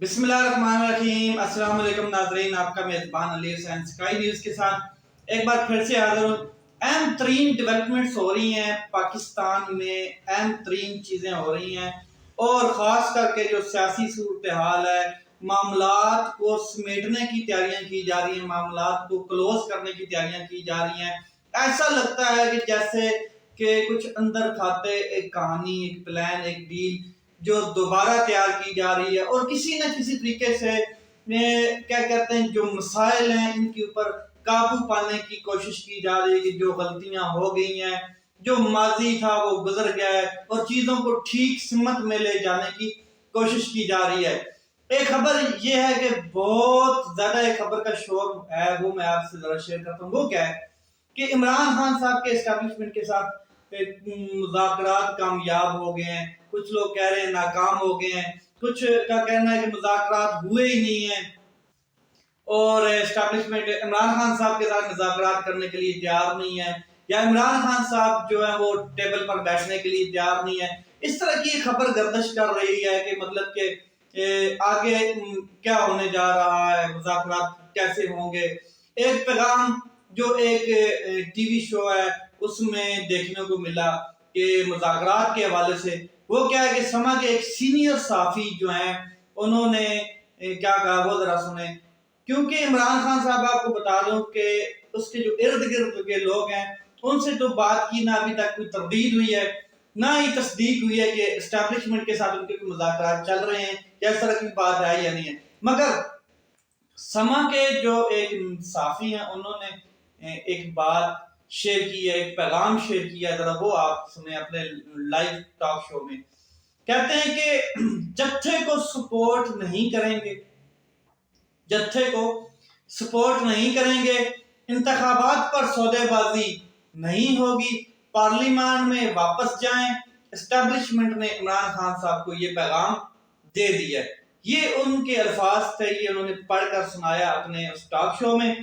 بسم اللہ الرحمن الرحیم۔ السلام علیکم ناظرین، آپ کا میزبان علی حسین اسکائی نیوز کے ساتھ ایک بار پھر سے حاضر ہوں۔ اہم ترین ڈیولپمنٹس ہو رہی ہیں پاکستان میں، اہم ترین چیزیں ہو رہی ہیں، اور خاص کر کے جو سیاسی صورتحال ہے، معاملات کو سمیٹنے کی تیاریاں کی جا رہی ہیں، معاملات کو کلوز کرنے کی تیاریاں کی جا رہی ہیں۔ ایسا لگتا ہے کہ جیسے کہ کچھ اندر کھاتے ایک کہانی، ایک پلان، ایک ڈیل جو دوبارہ تیار کی جا رہی ہے، اور کسی نہ کسی طریقے سے کیا کہتے ہیں جو مسائل ہیں ان کے اوپر قابو پانے کی کوشش کی جا رہی ہے، کہ جو غلطیاں ہو گئی ہیں، جو ماضی تھا وہ گزر گیا ہے، اور چیزوں کو ٹھیک سمت میں لے جانے کی کوشش کی جا رہی ہے۔ ایک خبر یہ ہے کہ بہت زیادہ ایک خبر کا شور ہے، وہ میں آپ سے ذرا شیئر کرتا ہوں۔ وہ کیا ہے کہ عمران خان صاحب کے اسٹیبلشمنٹ کے ساتھ مذاکرات کامیاب ہو گئے ہیں، کچھ لوگ کہہ رہے ہیں ناکام ہو گئے ہیں، کچھ کا کہنا ہے کہ مذاکرات ہوئے ہی نہیں ہیں، اور اسٹیبلشمنٹ عمران خان صاحب کے ساتھ مذاکرات کرنے کے لیے تیار نہیں ہے، یا عمران خان صاحب جو ہے وہ ٹیبل پر بیٹھنے کے لیے تیار نہیں ہے۔ اس طرح کی خبر گردش کر رہی ہے کہ مطلب کہ آگے کیا ہونے جا رہا ہے، مذاکرات کیسے ہوں گے۔ ایک پیغام جو ایک ٹی وی شو ہے اس میں دیکھنے کو ملا کہ مذاکرات کے حوالے سے، وہ کیا ہے کہ سما کے ایک سینئر صحافی جو ہیں انہوں نے کیا کہا، وہ ذرا سنیں۔ کیونکہ عمران خان صاحب آپ کو بتا دوں کہ اس کے جو ارد گرد کے لوگ ہیں ان سے تو بات کی نہ ابھی تک کوئی تردید ہوئی ہے، نہ ہی تصدیق ہوئی ہے کہ اسٹیبلشمنٹ کے ساتھ ان کے مذاکرات چل رہے ہیں، یا اس طرح کی بات ہے یا نہیں ہے۔ مگر سما کے جو ایک صحافی ہیں انہوں نے ایک بات شیئر کی ہے، ایک پیغام شیئر کیا ہے، ذرا وہ آپ سنیں اپنے لائیو ٹاک شو میں۔ کہتے ہیں کہ جتھے کو سپورٹ نہیں کریں گے، جتھے کو سپورٹ نہیں کریں گے، انتخابات پر سودے بازی نہیں ہوگی، پارلیمان میں واپس جائیں۔ اسٹیبلشمنٹ نے عمران خان صاحب کو یہ پیغام دے دیا ہے۔ یہ ان کے الفاظ تھے، یہ انہوں نے پڑھ کر سنایا اپنے اس ٹاک شو میں۔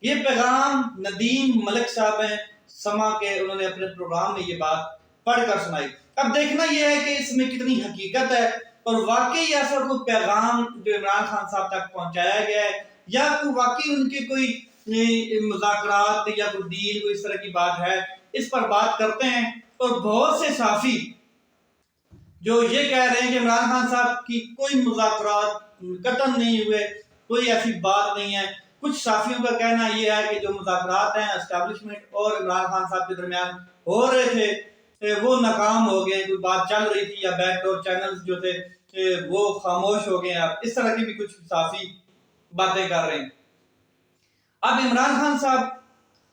یہ پیغام ندیم ملک صاحب ہیں سما کے، انہوں نے اپنے پروگرام میں یہ بات پڑھ کر سنائی۔ اب دیکھنا یہ ہے کہ اس میں کتنی حقیقت ہے، اور واقعی ایسا کوئی پیغام جو عمران خان صاحب تک پہنچایا گیا ہے، یا کوئی واقعی ان کے کوئی مذاکرات یا کوئی ڈیل، کوئی اس طرح کی بات ہے، اس پر بات کرتے ہیں۔ اور بہت سے صحافی جو یہ کہہ رہے ہیں کہ عمران خان صاحب کی کوئی مذاکرات قطعاً نہیں ہوئے، کوئی ایسی بات نہیں ہے۔ کچھ صحافیوں کا کہنا یہ ہے کہ جو مذاکرات ہیں اسٹیبلشمنٹ اور عمران خان صاحب کے درمیان ہو رہے تھے وہ ناکام ہو گئے، کوئی بات چل رہی تھی، یا بیک ڈور چینلز جو تھے وہ خاموش ہو گئے۔ اب اس طرح کی بھی کچھ صحافی باتیں کر رہے ہیں۔ اب عمران خان صاحب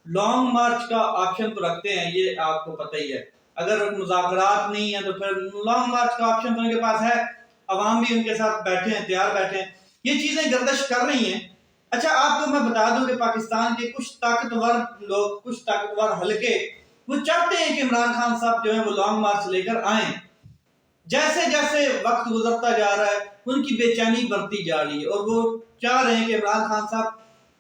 لانگ مارچ کا آپشن تو رکھتے ہیں، یہ آپ کو پتہ ہی ہے۔ اگر مذاکرات نہیں ہے تو پھر لانگ مارچ کا آپشن تو ان کے پاس ہے، عوام بھی ان کے ساتھ بیٹھے ہیں، تیار بیٹھے ہیں۔ یہ چیزیں گردش کر رہی ہیں۔ اچھا آپ کو میں بتا دوں کہ پاکستان کے کچھ طاقتور لوگ، کچھ طاقتور حلقے، وہ چاہتے ہیں کہ عمران خان صاحب جو ہیں وہ لانگ مارچ لے کر آئیں۔ جیسے جیسے وقت گزرتا جا رہا ہے ان کی بے چینی بڑھتی جا رہی ہے، اور وہ چاہ رہے ہیں کہ عمران خان صاحب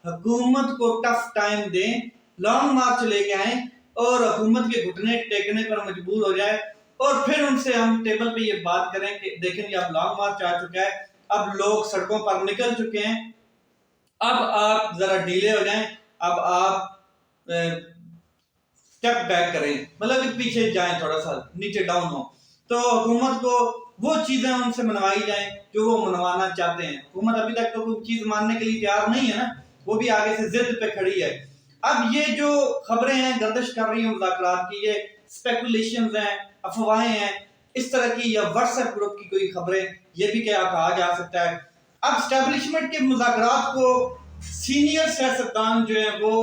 حکومت کو ٹف ٹائم دیں، لانگ مارچ لے کے آئیں، اور حکومت کے گھٹنے ٹیکنے پر مجبور ہو جائے، اور پھر ان سے ہم ٹیبل پہ یہ بات کریں کہ دیکھیں اب لانگ مارچ آ چکا ہے، اب لوگ سڑکوں پر نکل چکے ہیں، اب آپ ذرا ڈیلے ہو جائیں، اب آپ اسٹیپ بیک کریں، مطلب کہ پیچھے جائیں، تھوڑا سا نیچے ڈاؤن ہو، تو حکومت کو وہ چیزیں ان سے منوائی جائیں جو وہ منوانا چاہتے ہیں۔ حکومت ابھی تک تو کوئی چیز ماننے کے لیے تیار نہیں ہے نا، وہ بھی آگے سے ضد پہ کھڑی ہے۔ اب یہ جو خبریں ہیں گردش کر رہی ہیں مذاکرات کی، یہ اسپیکولیشنز ہیں، افواہیں ہیں اس طرح کی، یا واٹس ایپ گروپ کی کوئی خبریں، یہ بھی کیا کہا جا سکتا ہے۔ اب اسٹیبلشمنٹ کے مذاکرات کو سینئر سیاستدان جو ہیں وہ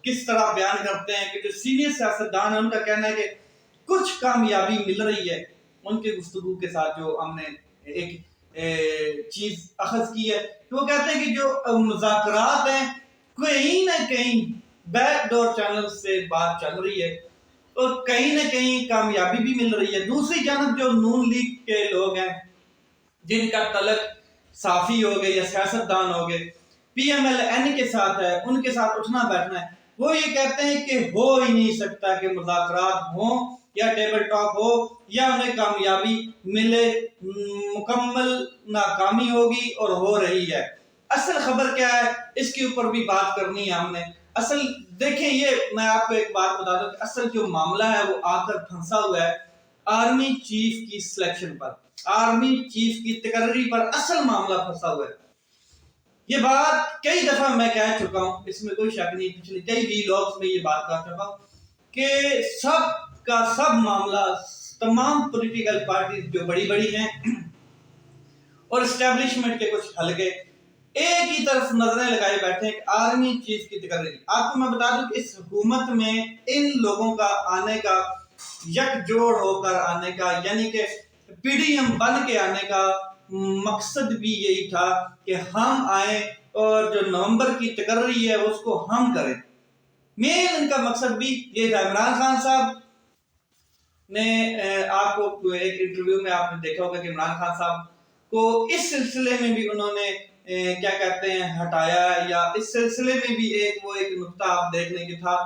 کس طرح بیان کرتے ہیں، کہ جو سینئر سیاستدان ہیں ان کا کہنا ہے کہ کچھ کامیابی مل رہی ہے ان کے گفتگو کے ساتھ۔ جو ہم نے ایک چیز اخذ کی ہے کہ وہ کہتے ہیں کہ جو مذاکرات ہیں کہیں نہ کہیں بیک ڈور چینل سے بات چل رہی ہے، اور کہیں نہ کہیں کامیابی بھی مل رہی ہے۔ دوسری جانب جو نون لیگ کے لوگ ہیں جن کا تعلق صحافی ہو گئے یا سیاستدان ہو گئے، پی ایم ایل این کے ساتھ ہے، ان کے ساتھ اٹھنا بیٹھنا ہے، وہ یہ کہتے ہیں کہ ہو ہی نہیں سکتا کہ مذاکرات ہوں، یا ٹیبل ٹاک ہو یا انہیں کامیابی ملے، مکمل ناکامی ہوگی اور ہو رہی ہے۔ اصل خبر کیا ہے اس کے اوپر بھی بات کرنی ہے ہم نے۔ اصل دیکھیں، یہ میں آپ کو ایک بات بتا دوں کہ اصل جو معاملہ ہے وہ آ کر پھنسا ہوا ہے آرمی چیف کی سلیکشن پر، آرمی چیف کی تقرری پر اصل معاملہ پھنسا ہوا ہے۔ یہ بات کئی دفعہ میں کہہ چکا ہوں، اس میں کوئی شک نہیں، پچھلے کئی ویلاگز میں یہ بات کہہ چکا ہوں کہ سب کا سب معاملہ، تمام پولیٹیکل پارٹیز جو بڑی بڑی ہیں اور اسٹیبلشمنٹ کے کچھ حلقے ایک ہی طرف نظریں لگائے بیٹھے ہیں کہ آرمی چیف کی تقرری۔ آپ کو میں بتا دوں کہ اس حکومت میں ان لوگوں کا آنے کا، یک جوڑ ہو کر آنے کا، یعنی کہ پی ڈی ایم بن کے آنے کا مقصد بھی یہی تھا کہ ہم آئیں اور جو نومبر کی تقرری ہے اس کو ہم کریں۔ مین ان کا مقصد بھی یہ تھا۔ عمران خان صاحب نے، آپ کو ایک انٹرویو میں آپ نے دیکھا ہوگا کہ عمران خان صاحب کو اس سلسلے میں بھی انہوں نے کیا کہتے ہیں ہٹایا، یا اس سلسلے میں بھی ایک نقطہ آپ دیکھ لیں گے تھا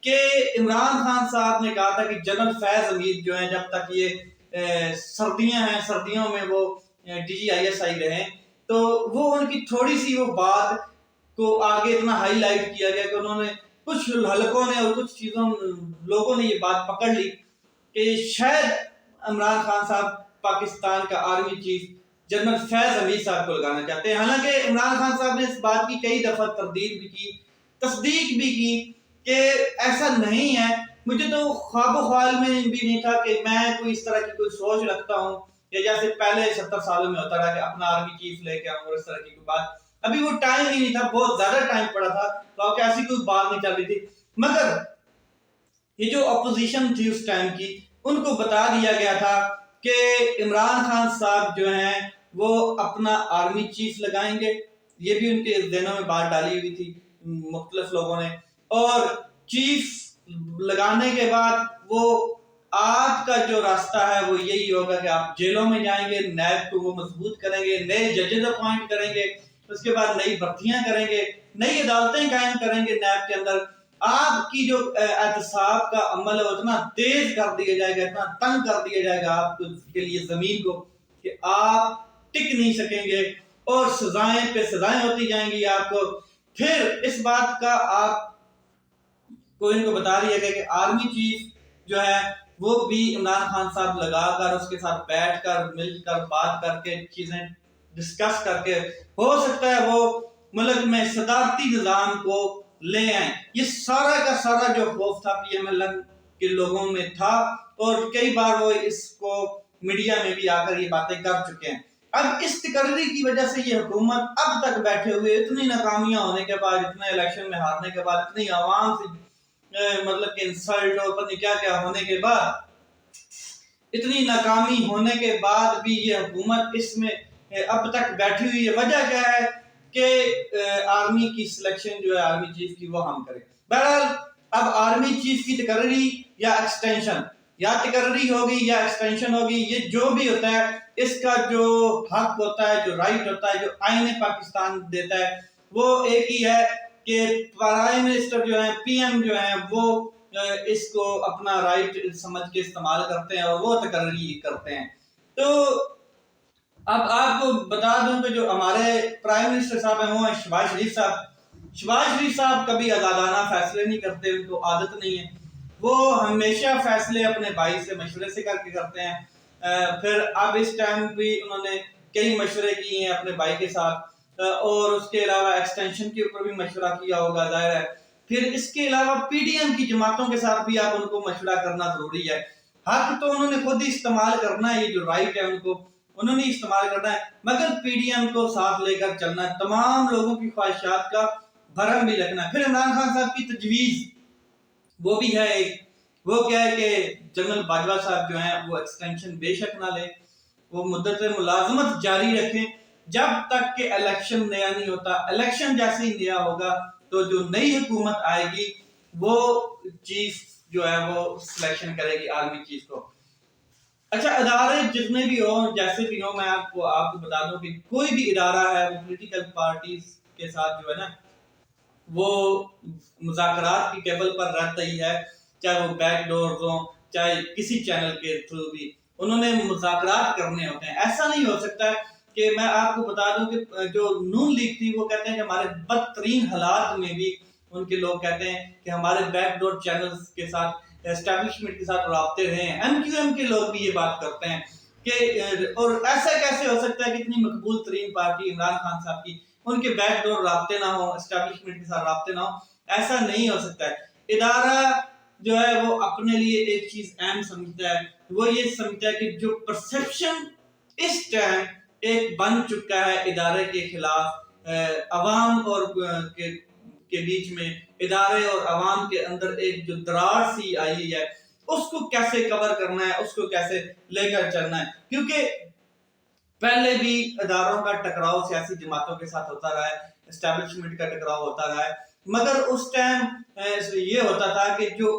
کہ عمران خان صاحب نے کہا تھا کہ جنرل فیض حمید جو ہیں جب تک یہ سردیاں ہیں، سردیوں میں وہ D G I S I رہے، تو وہ ان کی تھوڑی سی وہ بات کو آگے اتنا ہائی لائٹ کیا گیا کہ انہوں نے کچھ حلقوں نے اور کچھ چیزوں لوگوں نے یہ بات پکڑ لی کہ شاید عمران خان صاحب پاکستان کا آرمی چیف جنرل فیض حمید صاحب کو لگانا چاہتے ہیں۔ حالانکہ عمران خان صاحب نے اس بات کی کئی دفعہ تردید بھی کی، تصدیق بھی کی کہ ایسا نہیں ہے۔ مجھے تو خواب و خیال میں بھی نہیں تھا کہ میں کوئی اس طرح کی کوئی سوچ رکھتا ہوں کہ جیسے پہلے 70 سالوں میں ہوتا رہا کہ اپنا آرمی چیف لے کے آؤں اور اس طرح کی کوئی بات۔ ابھی وہ ٹائم ہی نہیں تھا، بہت زیادہ ٹائم پڑا تھا تو ایسی کوئی بات نہیں چل رہی تھی۔ مگر یہ جو اپوزیشن تھی اس ٹائم کی، ان کو بتا دیا گیا تھا کہ عمران خان صاحب جو ہیں وہ اپنا آرمی چیف لگائیں گے۔ یہ بھی ان کے ذہنوں میں بات ڈالی ہوئی تھی مختلف لوگوں نے، اور چیف لگانے کے بعد وہ آپ کا جو راستہ ہے وہ یہی ہوگا کہ آپ جیلوں میں جائیں گے، نیب کو وہ مضبوط کریں گے، نئے ججز اپوائنٹ کریں گے، اس کے بعد نئی بھرتیاں کریں گے، نئی عدالتیں قائم کریں گے نیب کے اندر۔ آپ کی جو احتساب کا عمل ہے اتنا تیز کر دیا جائے گا، اتنا تنگ کر دیا جائے گا آپ کے لیے زمین کو کہ آپ ٹک نہیں سکیں گے، اور سزائیں پہ سزائیں ہوتی جائیں گی آپ کو۔ پھر اس بات کا آپ کو ان کو بتا دیا گیا کہ آرمی چیف جو ہے وہ بھی عمران خان صاحب لگا کر اس کے ساتھ بیٹھ کر مل کر بات کر کے چیزیں ڈسکس کر کے ہو سکتا ہے وہ ملک میں صدارتی نظام کو لے آئیں۔ یہ سارا کا سارا جو خوف تھا پی ایم ایل این کے لوگوں میں تھا، اور کئی بار وہ اس کو میڈیا میں بھی آ کر یہ باتیں کر چکے ہیں۔ اب اس تقرری کی وجہ سے یہ حکومت اب تک بیٹھے ہوئے، اتنی ناکامیاں ہونے کے بعد، اتنے الیکشن میں ہارنے کے بعد، اتنی عوام سے مطلب کہ انسلٹ اور پتہ نہیں کیا کیا ہونے کے بعد، اتنی ناکامی ہونے کے بعد بھی یہ حکومت اس میں اب تک بیٹھی ہوئی ہے۔ وجہ کیا ہے کہ آرمی کی سلیکشن جو ہے آرمی چیف کی وہ ہم کریں۔ بہرحال اب آرمی چیف کی تقرری یا ایکسٹینشن، یا تقرری ہوگی یا ایکسٹینشن ہوگی، یہ جو بھی ہوتا ہے اس کا جو حق ہوتا ہے، جو رائٹ ہوتا ہے، جو آئین پاکستان دیتا ہے، وہ ایک ہی ہے کہ پرائم منسٹر جو ہیں، پی ایم جو ہیں، وہ اس کو اپنا رائٹ سمجھ کے استعمال کرتے ہیں اور وہ تقرری کرتے ہیں۔ تو اب آپ کو بتا دوں کہ جو ہمارے پرائم منسٹر صاحب ہیں وہ ہیں شہباز شریف صاحب۔ شہباز شریف صاحب کبھی آزادانہ فیصلے نہیں کرتے، ان کو عادت نہیں ہے، وہ ہمیشہ فیصلے اپنے بھائی سے مشورے سے کر کے کرتے ہیں۔ پھر اب اس ٹائم بھی انہوں نے کئی مشورے کیے ہیں اپنے بھائی کے ساتھ، اور اس کے علاوہ ایکسٹینشن کے اوپر بھی مشورہ کیا ہوگا ظاہر ہے۔ پھر اس کے علاوہ پی ڈی ایم کی جماعتوں کے ساتھ بھی آپ ان کو مشورہ کرنا ضروری ہے۔ حق تو انہوں نے خود ہی استعمال کرنا ہے، یہ جو رائٹ ہے ان کو انہوں نے استعمال کرنا ہے، مگر پی ڈی ایم کو ساتھ لے کر چلنا ہے، تمام لوگوں کی خواہشات کا بھرم بھی رکھنا ہے۔ پھر عمران خان صاحب کی تجویز وہ بھی ہے ایک، وہ کیا ہے کہ جنرل باجوہ صاحب جو ہیں وہ ایکسٹینشن بے شک نہ لیں، وہ مدت ملازمت جاری رکھیں جب تک کہ الیکشن نیا نہیں ہوتا۔ الیکشن جیسے ہی نیا ہوگا تو جو نئی حکومت آئے گی وہ چیف جو ہے وہ سلیکشن کرے گی آرمی چیف کو۔ اچھا، ادارے جتنے بھی ہوں، جیسے بھی ہوں، میں آپ کو بتا دوں کہ کوئی بھی ادارہ ہے وہ پولیٹیکل پارٹیز کے ساتھ جو ہے نا وہ مذاکرات کی ٹیبل پر رہتا ہی ہے، چاہے وہ بیک ڈورز ہوں، چاہے کسی چینل کے تھرو بھی انہوں نے مذاکرات کرنے ہوتے ہیں. ایسا نہیں ہو سکتا ہے کہ میں آپ کو بتا دوں کہ جو نون لیگ تھی وہ کہتے ہیں کہ ہمارے بدترین حالات میں بھی ان کے لوگ کہتے ہیں کہ ہمارے بیک ڈور چینلز کے ساتھ اسٹیبلشمنٹ کے ساتھ رابطے رہے ہیں. ایم کیو ایم کے لوگ بھی یہ بات کرتے ہیں کہ اور ایسا کیسے ہو سکتا ہے کہ اتنی مقبول ترین پارٹی عمران خان صاحب کی ان کے بیک ڈور رابطے نہ ہوں, اسٹیبلشمنٹ کے ساتھ رابطے نہ ہوں. ایسا نہیں ہو سکتا ہے. ادارہ جو ہے وہ اپنے لیے ایک چیز اہم سمجھتا ہے, وہ یہ سمجھتا ہے کہ جو پرسپشن اس ٹائم ایک بن چکا ہے ادارے کے خلاف, عوام اور کے بیچ میں ادارے اور عوام کے اندر ایک جو دراڑ سی آئی ہے, اس کو کیسے کور کرنا ہے, اس کو کیسے لے کر چلنا ہے. کیونکہ پہلے بھی اداروں کا ٹکراؤ سیاسی جماعتوں کے ساتھ ہوتا رہا ہے, اسٹیبلشمنٹ کا ٹکراؤ ہوتا رہا ہے, مگر اس ٹائم یہ ہوتا تھا کہ جو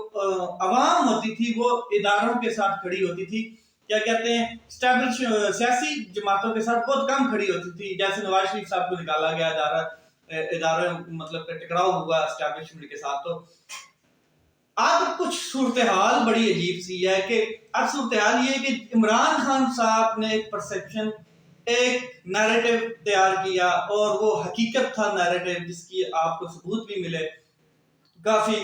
عوام ہوتی تھی وہ اداروں کے ساتھ کھڑی ہوتی تھی, کیا کہتے ہیں سیاسی جماعتوں کے ساتھ بہت کم کھڑی ہوتی تھی. جیسے نواز شریف صاحب کو نکالا گیا ادارے مطلب ٹکراؤ ہوا اسٹیبلشمنٹ کے ساتھ. تو اب کچھ صورتحال بڑی عجیب سی ہے کہ اب صورتحال یہ ہے کہ عمران خان صاحب نے ایک پرسپشن, ایک نیریٹو تیار کیا اور وہ حقیقت تھا نیریٹو جس کی آپ کو ثبوت بھی ملے کافی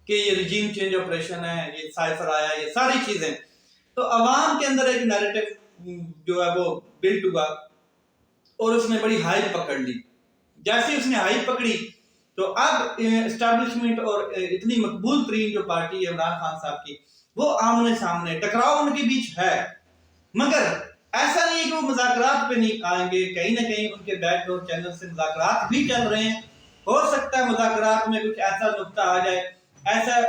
کہ یہ رجیم چینج آپریشن ہے, یہ سائفر آیا, یہ ساری چیزیں. تو عوام کے اندر ایک نیریٹو جو ہے وہ بلڈ ہوا اور اس نے بڑی ہائپ پکڑ لی. جیسے اس نے ہائپ پکڑی تو اب اسٹیبلشمنٹ اور اتنی مقبول ترین جو پارٹی ہے عمران خان صاحب کی, وہ آمنے سامنے ٹکراؤ ان کے بیچ ہے. مگر ایسا نہیں ہے کہ وہ مذاکرات پہ نہیں آئیں گے, کہیں نہ کہیں ان کے بیک ڈور چینل سے مذاکرات بھی چل رہے ہیں. ہو سکتا ہے مذاکرات میں کچھ ایسا نقطہ آ جائے, ایسا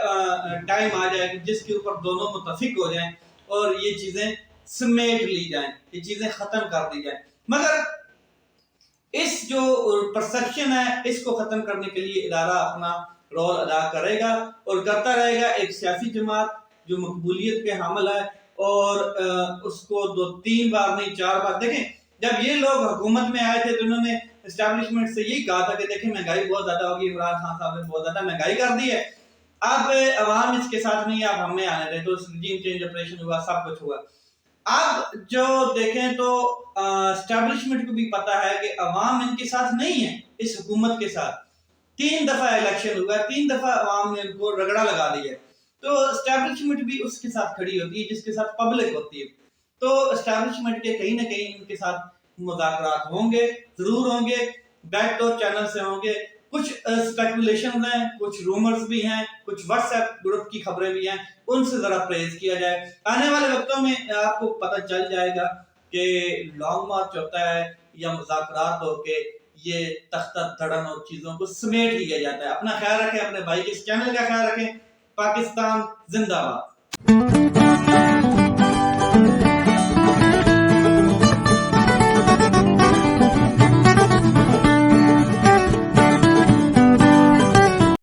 ٹائم آ جائے جس کے اوپر دونوں متفق ہو جائیں اور یہ چیزیں سمیٹ لی جائیں, یہ چیزیں ختم کر دی جائیں. مگر اس جو پرسپشن ہے اس کو ختم کرنے کے لیے ادارہ اپنا رول ادا کرے گا اور کرتا رہے گا. ایک سیاسی جماعت جو مقبولیت کے حامل ہے اور اس کو 2-3 بار نہیں 4 بار, دیکھیں جب یہ لوگ حکومت میں آئے تھے تو انہوں نے اسٹیبلشمنٹ سے یہی کہا تھا کہ دیکھیں مہنگائی بہت زیادہ ہوگی, عمران خان صاحب نے بہت زیادہ مہنگائی کر دی ہے, اب عوام اس کے ساتھ نہیں, آپ ہمیں آنے دیں. تو رجیم چینج آپریشن ہوا, سب کچھ ہوا. اب جو دیکھیں تو اسٹیبلشمنٹ کو بھی پتا ہے کہ عوام ان کے ساتھ نہیں ہے, اس حکومت کے ساتھ. 3 دفعہ الیکشن ہوا, 3 دفعہ عوام نے ان کو رگڑا لگا دیا. تو اسٹیبلشمنٹ بھی اس کے ساتھ کھڑی ہوتی ہے جس کے ساتھ پبلک ہوتی ہے. تو اسٹیبلشمنٹ کے کہیں نہ کہیں ان کے ساتھ مذاکرات ہوں گے, ضرور ہوں گے, بیک ڈور چینل سے ہوں گے. کچھ اسپیکولیشن ہیں, کچھ رومرز بھی ہیں, کچھ واٹس ایپ گروپ کی خبریں بھی ہیں, ان سے ذرا پرہیز کیا جائے. آنے والے وقتوں میں آپ کو پتہ چل جائے گا کہ لانگ مارچ ہوتا ہے یا مذاکرات ہو کے یہ تختہ دھڑن اور چیزوں کو سمیٹ لیا جاتا ہے. اپنا خیال رکھیں, اپنے بھائی کے اس چینل کا خیال رکھیں. پاکستان زندہ باد.